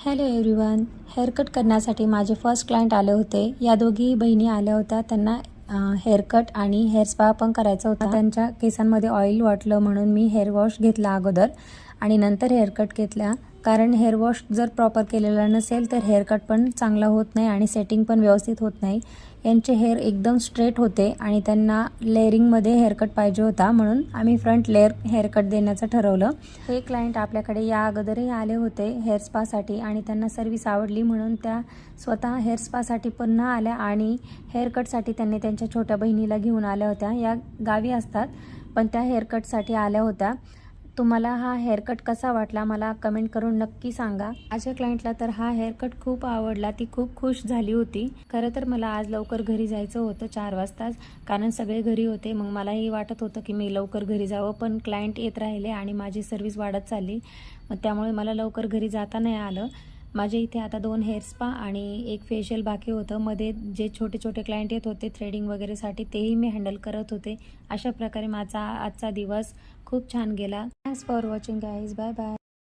Hello everyone, haircut करण्यासाठी माझे first client आले होते. या दोघी बहिणी आल्या होत्या. त्यांना हेअरकट आणि हेअर स्पा पण करायचा होता. त्यांच्या केसांमध्ये ऑइल वाटलं म्हणून मी हेअर वॉश घेतला अगोदर आणि नंतर हेअरकट घेतला. कारण हेअर वॉश जर प्रॉपर केलेला नसेल तर हेअरकट पण चांगला होत नाही आणि सेटिंग पण व्यवस्थित होत नाही. यांचे हेअर एकदम स्ट्रेट होते आणि त्यांना लेअरिंगमध्ये हेअरकट पाहिजे होता, म्हणून आम्ही फ्रंट लेअर हेअरकट देण्याचं ठरवलं. हे क्लायंट आपल्याकडे या अगोदरही आले होते हेअर स्पासाठी आणि त्यांना सर्व्हिस आवडली, म्हणून त्या स्वतः हेअर स्पासाठी पुन्हा आल्या आणि हेअरकटसाठी त्यांनी त्यांच्या छोट्या बहिणीला घेऊन आल्या होत्या. या गावी असतात पण त्या हेअरकटसाठी आल्या होत्या. तुम्हाला हा हेअरकट कसा वाटला मला कमेंट करून नक्की सांगा. माझ्या क्लायंटला तर हा हेअरकट खूप आवडला. ती खूप खुश झाली होती. खरं तर मला आज लवकर घरी जायचं होतं 4 वाजताच, कारण सगळे घरी होते. मग मलाही वाटत होतं की मी लवकर घरी जावं, पण क्लायंट येत राहिले आणि माझी सर्व्हिस वाढत चालली. मग त्यामुळे मला लवकर घरी जाता नाही आलं. माझे इथे आता 2 हेअर स्पा आणि एक फेशियल बाकी होतं. मध्ये जे छोटे छोटे क्लायंट येत होते थ्रेडिंग वगैरेसाठी तेही मी हँडल करत होते. अशा प्रकारे माझा आजचा दिवस खूप छान गेला. Thanks for watching guys. Bye bye.